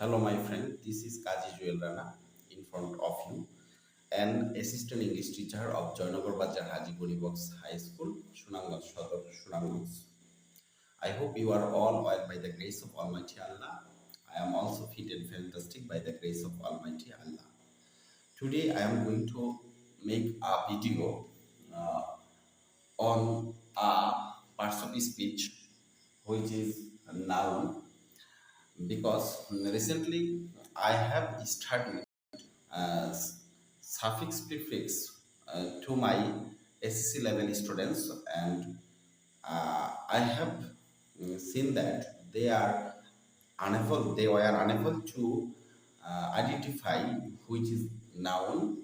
Hello, my friend. This is Kaji Joel Rana in front of you, an assistant English teacher of Joynagar Bazar Haji Box High School, Sunamganj Sodor, Sunamganj. I hope you are all well by the grace of Almighty Allah. I am also fit and fantastic by the grace of Almighty Allah. Today, I am going to make a video uh, on a parts of speech which is noun because recently I have studied uh, suffix prefix to my SSC level students, and I have seen that they were unable to identify which is noun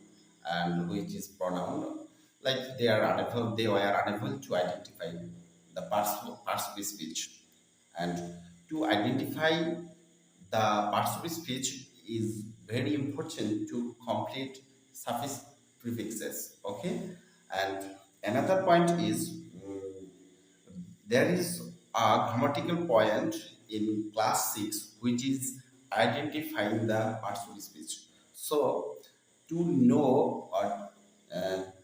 and which is pronoun. Like they were unable to identify the parts of speech, and to identify the parts of speech is very important to complete suffix prefixes. Okay, and another point is there is a grammatical point in class 6 which is identifying the parts of speech. So to know or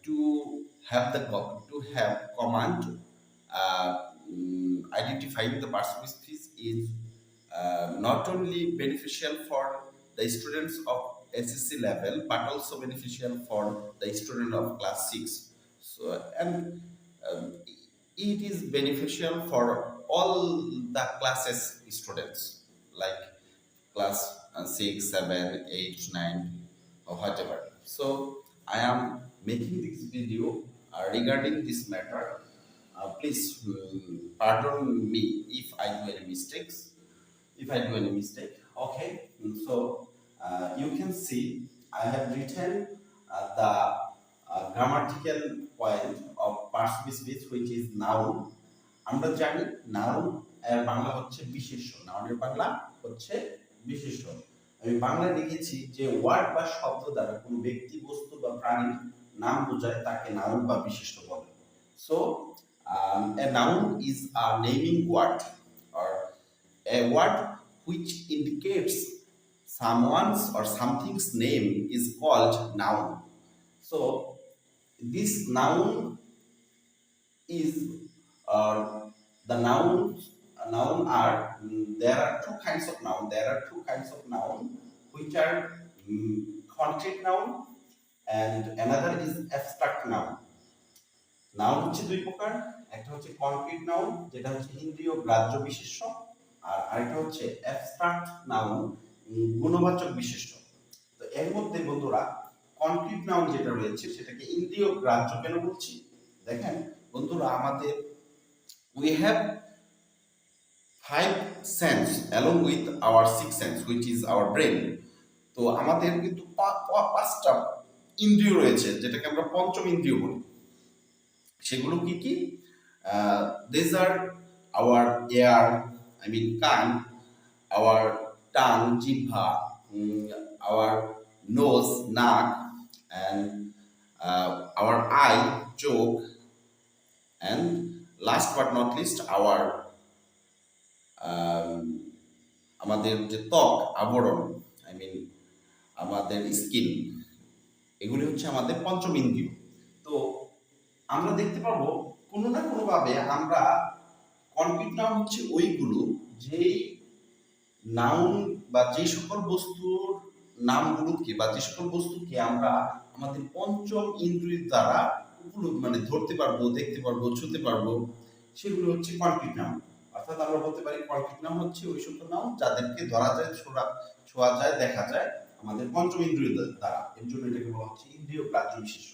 to have command identifying the parts of speech is not only beneficial for the students of SSC level but also beneficial for the student of class 6. So and um, it is beneficial for all the classes students like class 6, 7, 8, 9 or whatever. So I am making this video regarding this matter. Please pardon me if I do any mistakes. If I do any mistake, okay. So you can see I have written the grammatical point of passive speech which is noun. আমরা জানি noun এর বাংলা হচ্ছে বিশেষ্য, নাউনের বাংলা হচ্ছে বিশেষ্য। আমি বাংলায় লিখেছি যে ওয়ার্ড বা শব্দ দ্বারা কোনো ব্যক্তি, বস্তু বা প্রাণীর নাম বোঝায় তাকে নাউন বা বিশেষ্য বলে। So a noun is a naming word or a word which indicates someone's or something's name is called noun. So this noun is the noun are there are two kinds of noun. There are two kinds of noun which are concrete noun and another is abstract noun. Noun হচ্ছে দুই প্রকার, একটা হচ্ছে concrete noun যেটা হচ্ছে ইন্দ্রিয় গ্রাহ্য বিশেষ্য, আর আরেকটা হচ্ছে অ্যাবস্ট্রাক্ট নাউন গুণবাচক বিশেষ্য। তো এর মধ্যে বন্ধুরা কনক্রিট নাউন যেটা রয়েছে সেটাকে ইন্দ্রিয় গ্রাহ্য কেন বলছি? দেখেন বন্ধুরা, আমাদের we have five sense along with our sixth sense which is our brain. তো আমাদের কিন্তু পাঁচটা ইন্দ্রিয় রয়েছে যেটাকে আমরা পঞ্চম ইন্দ্রিয় বলি। সেগুলো কি কি? These are our ear, I mean কান, our tongue, জিহ্বা, our nose, নাক, and our eye, চোখ, and last but not least our আমাদের যে ত্বক, আবরণ, I mean আমাদের স্কিন, এগুলি হচ্ছে আমাদের পঞ্চম ইন্দ্রিয়। তো আমরা দেখতে পাবো কোনো না কোনোভাবে আমরা কনক্রিট নাউন হচ্ছে ওইগুলো যেই নাউন বা যে সকল বস্তুর নামগুলোকে বা যে সকল বস্তুকে আমরা আমাদের পঞ্চম ইন্দ্রিয় দ্বারা মানে ধরতে পারবো, দেখতে পারবো, ছুঁতে পারবো, সেগুলো হচ্ছে কনক্রিট নাউন। অর্থাৎ আমরা বলতে পারি কনক্রিট নাউন হচ্ছে ওই সকল নাউন যাদেরকে ধরা যায়, ছোঁয়া যায়, দেখা যায় আমাদের পঞ্চম ইন্দ্রিয় দ্বারা। এর জন্য এটাকে বলা হচ্ছে ইন্দ্রিয় গ্রাহ্য বিশেষ্য।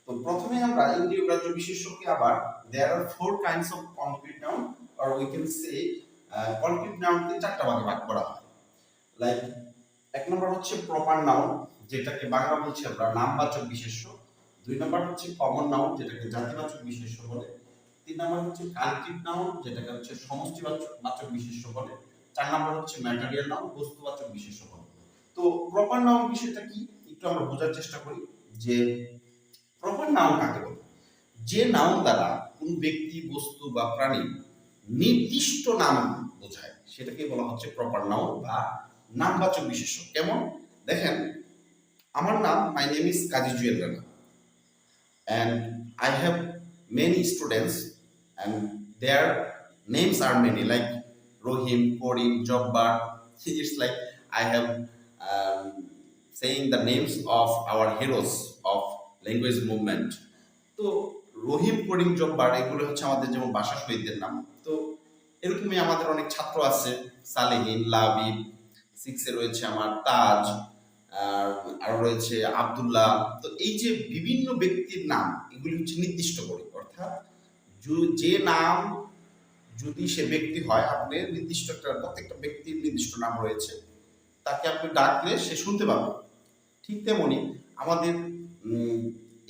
তো প্রথমে আমরা ইন্দ্রিয় গ্রাহ্য বিশেষ্যকে আবার there are four kinds of concrete noun or we can say concrete noun কে চারটা ভাগে ভাগ করা হয়। লাইক এক নম্বর হচ্ছে প্রপার নাউন যেটাকে বাংলা বলছি আমরা নামবাচক বিশেষ্য, দুই নম্বর হচ্ছে কমন নাউন যেটাকে জাতিবাচক বিশেষ্য বলে, তিন নম্বর হচ্ছে কালেক্টিভ নাউন যেটাকে হচ্ছে সমষ্টিবাচক বিশেষ্য বলে, চার নম্বর হচ্ছে ম্যাটেরিয়াল নাউন বস্তুবাচক বিশেষ্য বলে। তো প্রপার নাউন বিষয়টা কি একটু আমরা বোঝার চেষ্টা করি যে প্রপার নাউন কাকে বলে? যে নাউন দ্বারা কোন ব্যক্তি, বস্তু বা প্রাণীর নির্দিষ্ট নাম বোঝায় সেটাকে বলা হচ্ছে প্রপার নাউন বা নামবাচক বিশেষ্য। কেমন দেখেন, আমার নাম, my name is Kazi Jewel Rana, and I have many students and their names are many like Rohim, Korim, Jobbar. It's like I have saying the names of our heroes of language movement. তো রহিম, করিম, জব্বার এগুলো হচ্ছে আমাদের যেমন ভাষা শহীদদের নাম। তো এরকমই আমাদের অনেক ছাত্র আছে, সালেহিন, লাবিব, সিক্সে রয়েছে আমার তাজ, আর আরো রয়েছে আব্দুল্লাহ। তো এই যে বিভিন্ন ব্যক্তির নাম, এগুলি হচ্ছে নির্দিষ্ট করে, অর্থাৎ যে নাম যদি সে ব্যক্তি হয়, আপনি নির্দিষ্ট একটা, প্রত্যেকটা ব্যক্তির নির্দিষ্ট নাম রয়েছে, তাকে আপনি ডাকলে সে শুনতে পাবে। ঠিক তেমনি আমাদের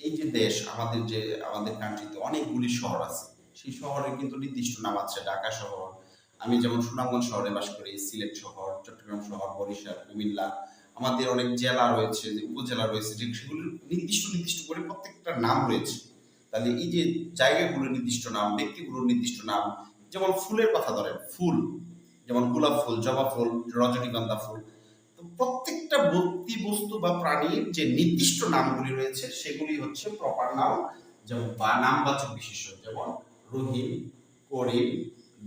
এই যে দেশ, আমাদের কান্ট্রিতে অনেকগুলি শহর আছে, সেই শহরের কিন্তু নির্দিষ্ট নাম আছে। ঢাকা শহর, আমি যেমন সুনামগঞ্জ শহরে বাস করি, সিলেট শহর, চট্টগ্রাম শহর, বরিশাল, কুমিল্লা। আমাদের অনেক জেলা রয়েছে, উপজেলা রয়েছে, যে সেগুলির নির্দিষ্ট নির্দিষ্ট করে প্রত্যেকটা নাম রয়েছে। তাহলে এই যে জায়গাগুলোর নির্দিষ্ট নাম, ব্যক্তিগুলোর নির্দিষ্ট নাম, যেমন ফুলের কথা ধরেন, ফুল যেমন গোলাপ ফুল, জবা ফুল, রজনীগন্ধা ফুল। তো প্রত্যেকটা ব্যক্তি, বস্তু বা প্রাণীর যে নির্দিষ্ট নামগুলি রয়েছে সেগুলি হচ্ছে প্রপার নাউন, যেমন বা নামবাচক বিশেষ্য, যেমন রহিম, করিম,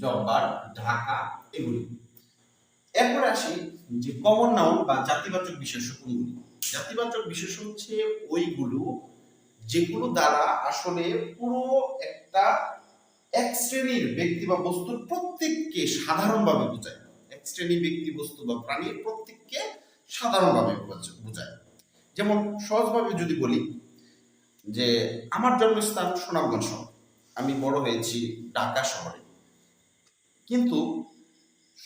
জব্বার, ঢাকা, এগুলি। এরপরে আসি যে কমন নাউন বা জাতিবাচক বিশেষ্য কোনগুলি। জাতিবাচক বিশেষ্য হচ্ছে ওইগুলো যেগুলো দ্বারা আসলে পুরো একটা এক শ্রেণীর ব্যক্তি বা বস্তুর প্রত্যেককে সাধারণভাবে বোঝায়। এক শ্রেণী ব্যক্তি, বস্তু বা প্রাণীর প্রত্যেককে সাধারণভাবে বোঝায়। যেমন সহজভাবে যদি বলি যে আমার জন্মস্থান সুনামগঞ্জ শহর, আমি বড় হয়েছি ঢাকা শহরে, কিন্তু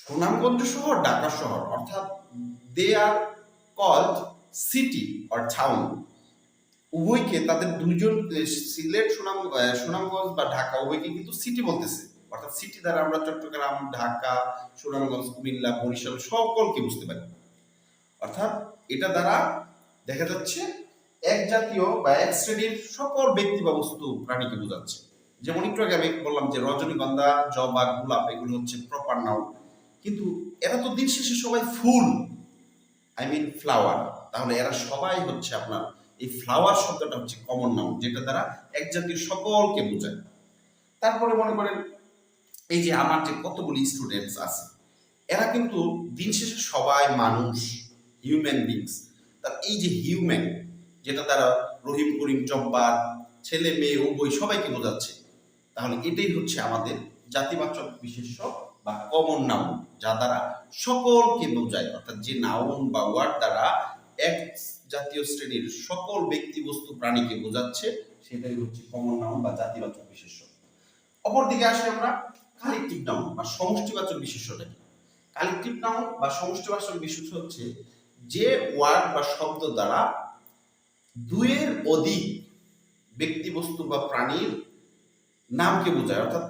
সুনামগঞ্জ শহর, ঢাকা শহর, অর্থাৎ they are called city or town. উভয়কে, তাদের দুইজন, সিলেট, সুনামগঞ্জ বা ঢাকা, উভয়কে কিন্তু সিটি বলতেছে। অর্থাৎ সিটি দ্বারা আমরা চট্টগ্রাম, ঢাকা, সুনামগঞ্জ, কুমিল্লা, বরিশাল সকলকে বুঝতে পারি। অর্থাৎ এটা দ্বারা দেখা যাচ্ছে এক জাতীয় বা এক শ্রেণীর সকল ব্যক্তি বা বস্তু, প্রাণীকে বোঝাচ্ছে। যেমন একটু আগে আমি বললাম যে রজনীগন্ধা, জবা, গোলাপ এগুলো হচ্ছে প্রপার নাউন, কিন্তু এরা তো দিন শেষে সবাই ফুল, আই মিন ফ্লাওয়ার। তাহলে এরা সবাই হচ্ছে আপনার, এই ফ্লাওয়ার শব্দটা হচ্ছে কমন নাউন, যেটা দ্বারা এক জাতীয় সকলকে বোঝায়। তারপরে মনে করেন এই যে আমার যে কতগুলি স্টুডেন্টস আছে, এরা কিন্তু দিন শেষে সবাই মানুষ, হিউম্যান বিংস। তার এই যে হিউম্যান, যেটা দ্বারা রহিম, করিম, জব্বার, ছেলে মেয়ে উভয় সবাইকে বোঝাচ্ছে, তাহলে এটাই হচ্ছে আমাদের জাতিবাচক বিশেষ্য বা কমন নাউন, যা দ্বারা সকলকে বোঝায়। অর্থাৎ যে নাউন বা ওয়ার্ড দ্বারা এক জাতীয় শ্রেণীর সকল ব্যক্তি, বস্তু, প্রাণীকে বোঝাচ্ছে, সেটাই হচ্ছে কমন নাউন বা জাতিবাচক বিশেষ্য। অপরদিকে আসি আমরা কালেকটিভ নাউন বা সমষ্টিবাচক বিশেষ্যটা কি। কালেকটিভ নাউন বা সমষ্টিবাচক বিশেষ্য হচ্ছে যে ওয়ার্ড বা শব্দ দ্বারা দুইয়ের অধিক ব্যক্তি, বস্তু বা প্রাণীর নামকে বোঝায়। অর্থাৎ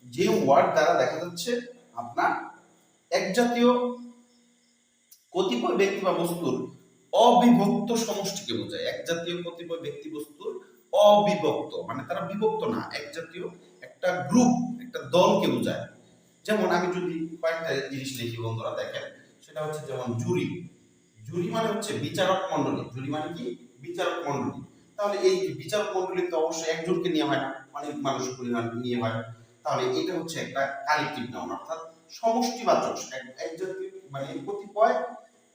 যে ওয়ার্ড দ্বারা দেখা যাচ্ছে আপনার এক জাতীয় কতিপয় ব্যক্তি বা বস্তুর অবিভক্ত সমষ্টিকে বোঝায়। এক জাতীয় কতিপয় ব্যক্তি, বস্তুর অবিভক্ত, মানে তারা বিভক্ত না, এক জাতীয় একটা গ্রুপ, একটা দলকে বোঝায়। যেমন আমি যদি কয়েকটা জিনিস লিখি বন্ধুরা, দেখেন, সেটা হচ্ছে যেমন জুরি। জুরি মানে হচ্ছে বিচারক মণ্ডলী। জুরি মানে কি? বিচারক মণ্ডলী। তাহলে এই বিচারক মণ্ডলী তো অবশ্যই একজনকে নিয়ে হয় না, অনেক মানুষ পরিমাণ নিয়ে হয়। তাহলে এটা হচ্ছে একটা কালেকটিভ নাউন, অর্থাৎ সমষ্টিবাচক, এক জাতীয় মানে কতিপয়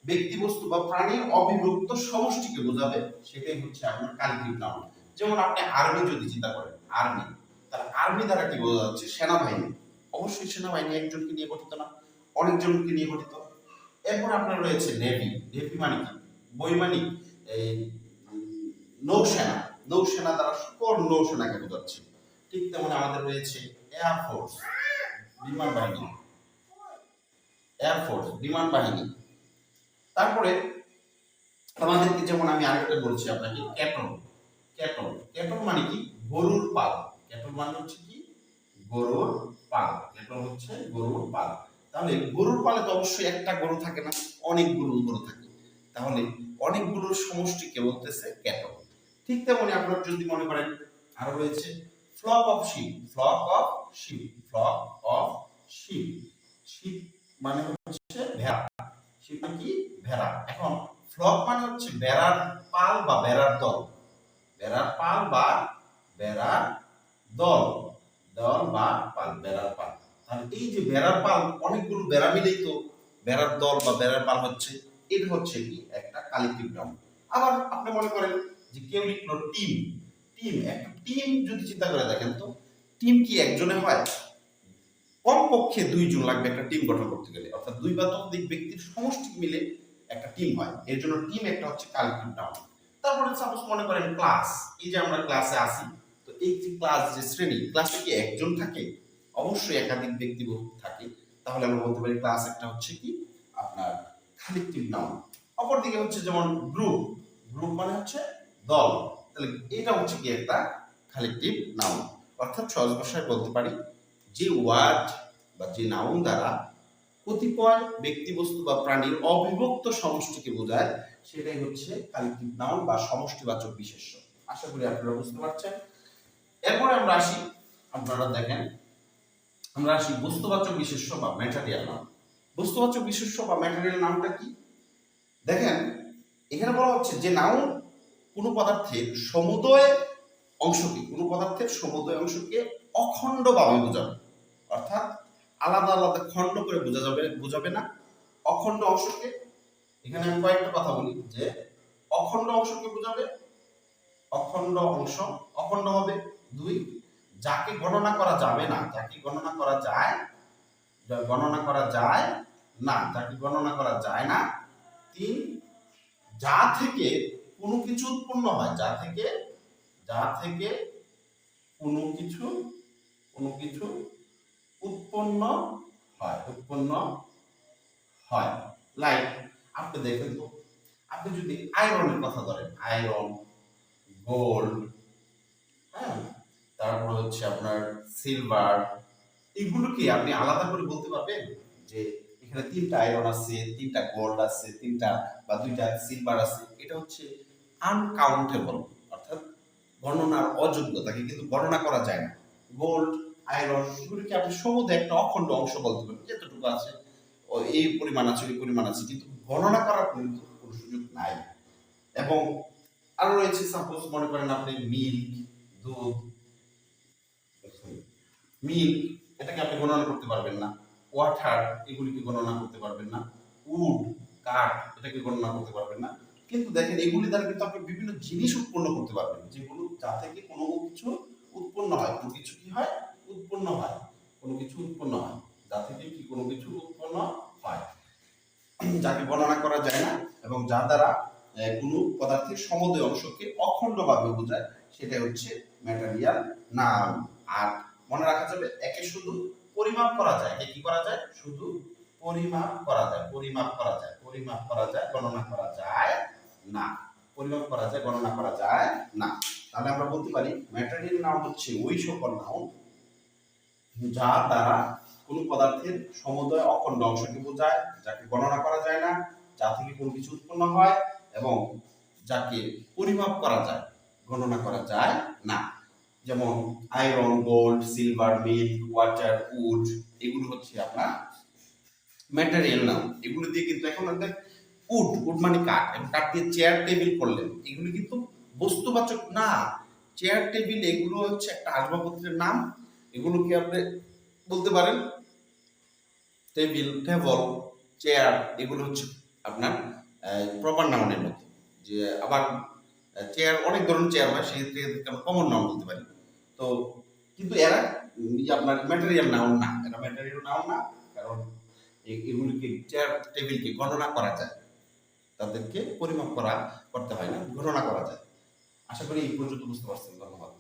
ব্যক্তি, বস্তু বা প্রাণীর অবিভক্ত সমষ্টিকে বোঝাবে, সেটাই হচ্ছে আপনার কালেকটিভ নাউন। যেমন আপনি আর্মি যদি চিন্তা করেন, আর্মি, তাহলে আর্মি দ্বারা কি বোঝা যাচ্ছে? সেনাবাহিনী। অবশ্যই সেনাবাহিনী একজনকে নিয়ে গঠিত না, অনেকজনকে নিয়ে গঠিত। এরপর আপনার রয়েছে নেভি। নেভি মানে কি? বৈমানিক, এই নৌসেনা। নৌসেনা দ্বারা সকল নৌসেনাকে বোঝাচ্ছে। ঠিক তেমন আমাদের রয়েছে এয়ারফোর্স, বিমান বাহিনী। এয়ারফোর্স, বিমান বাহিনী। তারপরে আমাদেরকে, যেমন আমি আরেকটা বলছি আপনাকে, ক্যাটল। ক্যাটল, ক্যাটল মানে কি? গরুর পাল। ক্যাটল মানে হচ্ছে কি? গরুর পাল। ক্যাটল হচ্ছে গরুর পাল। তাহলে গরুর পালে তো অবশ্যই একটা গরু থাকে না, অনেকগুলো গরু থাকে। তাহলে অনেকগুলোর সমষ্টিকে বলতেছে ক্যাটল। ঠিক তেমনি আপনার যদি মনে করেন আরো রয়েছে flock of sheep. Flock of sheep, flock of sheep. Sheep মানে হচ্ছে ভেড়া। সেটা কি ভেড়া। এখন ফ্লক মানে হচ্ছে বেড়ার পাল বা বেড়ার দল, বেড়ার পাল বা বেড়ার দল, দল বা পাল, বেড়ার পাল। তাহলে এই যে বেড়ার পাল, অনেকগুলো বেড়া মিলেই তো বেড়ার দল বা বেড়ার পাল হচ্ছে, এটা হচ্ছে কি একটা কালেকটিভ নাউন। আবার আপনি মনে করেন যে কেউ লিখলো টিম, টিম, একটা টিম যদি চিন্তা করে দেখেন তো, টিম কি একজনে হয়? কমপক্ষে দুইজন লাগবে একটা টিম গঠন করতে গেলে, অর্থাৎ দুই বা ততোধিক ব্যক্তির সমষ্টি মিলে একটা টিম হয়, এর জন্য টিম একটা হচ্ছে কালেকটিভ নাউন। তারপরে সাপোজ মনে করেন ক্লাস, এই যে আমরা ক্লাসে আসি, তো এই যে ক্লাস, যে শ্রেণী, ক্লাসে কি একজন থাকে? অবশ্যই একাধিক ব্যক্তি থাকে। তাহলে আমরা বলতে পারি ক্লাস একটা হচ্ছে কি আপনার কালেকটিভ নাউন। অপরদিকে হচ্ছে যেমন গ্রুপ, গ্রুপ মানে হচ্ছে দল, তাহলে এটা হচ্ছে কি একটা কালেকটিভ নাউন। অর্থাৎ সহজ ভাষায় বলতে পারি যে ওয়ার্ড বা যে নাউন দ্বারা কতিপয় ব্যক্তিবস্তু বা প্রাণীর অবিভক্ত সমষ্টিকে বোঝায় সেটাই হচ্ছে কালেকটিভ নাউন বা সমষ্টিবাচক বিশেষ্য। আশা করি আপনারা বুঝতে পারছেন। এরপরে আমরা আসি, আপনারা দেখেন, আমরা আসি বস্তুবাচক বিশেষ্য বা ম্যাটেরিয়াল নাউন। বস্তুবাচক বিশেষ্য বা ম্যাটেরিয়াল নাউনটা কি? দেখেন, এখানে বলা হচ্ছে যে নাউন কোনো পদার্থের সমুদয় অংশকে, কোনো পদার্থের সমুদয় অংশকে অখণ্ডভাবে বোঝাবে, অর্থাৎ আলাদা আলাদা খণ্ড করে বোঝাবে না, অখণ্ড অংশকে। এখানে আমি কয়েকটা কথা বলি যে অখণ্ড অংশকে বোঝাবে, অখণ্ড অংশ, অখণ্ড হবে। দুই, যাকে গণনা করা যাবে না, যাকে গণনা করা যায়, গণনা করা যায় না, যাকে গণনা করা যায় না। তিন, যা থেকে কোনো কিছু উৎপন্ন হয়, যা থেকে, যা থেকে কোনো কিছু, কোনো কিছু উৎপন্ন হয়, উৎপন্ন হয়। লাইক আপনি দেখেন তো, আপনি যদি আয়রনের কথা ধরেন, আয়রন, গোল্ড, হ্যাঁ, তারপর হচ্ছে আপনার সিলভার, এগুলো কি আপনি আলাদা করে বলতে পারবেন যে এখানে তিনটা আয়রন আছে, তিনটা গোল্ড আছে, তিনটা বা দুইটা সিলভার আছে? এটা হচ্ছে আনকাউন্টেবল, অর্থাৎ গণনার অযোগ্য, তাকে কিন্তু গণনা করা যায় না। গোল্ড, আয়রন, এগুলিকে আপনি সমুদ্রে একটা অখণ্ড অংশ বলতে পারেন, যেতটুকু আছে এই পরিমাণ আছে, ওই পরিমাণ আছে, কিন্তু গণনা করার কিন্তু কোনো সুযোগ নাই। এবং আরো রয়েছে, সাপোজ মনে করেন আপনি মিল্ক, দুধ, মিল্ক, এটাকে আপনি গণনা করতে পারবেন না। ওয়াটার, এগুলিকে গণনা করতে পারবেন না। উড, কাঠ, এটাকে গণনা করতে পারবেন না। কিন্তু দেখেন এগুলি দ্বারা কিন্তু আপনি বিভিন্ন জিনিস উৎপন্ন করতে পারবেন, যেগুলো যা থেকে কোনো কিছু উৎপন্ন হয়, কোনো কিছু কি হয়, উৎপন্ন হয়, কোনো কিছু উৎপন্ন হয়, যা থেকে কি কোনো কিছু উৎপন্ন হয়, যাকে গণনা করা যায় না এবং যা দ্বারা কোনো পদার্থের সমুদয় অংশকে অখণ্ডভাবে বোঝায়, সেটা হচ্ছে ম্যাটেরিয়াল নাউন। আর মনে রাখা যাবে, একে শুধু পরিমাপ করা যায়, একে কি করা যায়, শুধু পরিমাপ করা যায়, পরিমাপ করা যায়, পরিমাপ করা যায়, গণনা করা যায় না, পরিমাপ করা যায়, গণনা করা যায় না। তাহলে আমরা বলতে পারি ম্যাটেরিয়াল নাউন হচ্ছে ওই সকল নাউন যা দ্বারা কোনো পদার্থের সমুদয় অখণ্ড অংশকে বোঝায়, যাকে গণনা করা যায় না, যা থেকে কোনো কিছু উৎপন্ন হয় এবং যাকে পরিমাপ করা যায়, গণনা করা যায় না। যেমন iron, gold, silver, milk, water, wood, এগুলো হচ্ছে আপনার ম্যাটেরিয়াল নাউন। এগুলো দিয়ে কিন্তু এখন আমাদের উড, উড মানে কাঠ, এবং কাঠ দিয়ে চেয়ার টেবিল করলেন, এগুলো কিন্তু বস্তুবাচক না। চেয়ার টেবিল এগুলো হচ্ছে একটা আসবাবপত্রের নাম, এগুলোকে আপনি বলতে পারেন টেবিল, টেবল, চেয়ার, এগুলো হচ্ছে আপনার প্রপার নাউনের মতো। যে আবার চেয়ার, অনেক ধরনের চেয়ার হয়, সেই ক্ষেত্রে আমরা কমন নাউন বলতে পারি। তো কিন্তু এরা আপনার ম্যাটেরিয়াল নাউন না, এরা ম্যাটেরিয়াল নাউন না, কারণ এগুলিকে, চেয়ার টেবিলকে গণনা করা যায়, তাদেরকে পরিমাপ করতে হয় না, গণনা করা যায়। আশা করি এই পর্যন্ত বুঝতে পারছেন। ধন্যবাদ।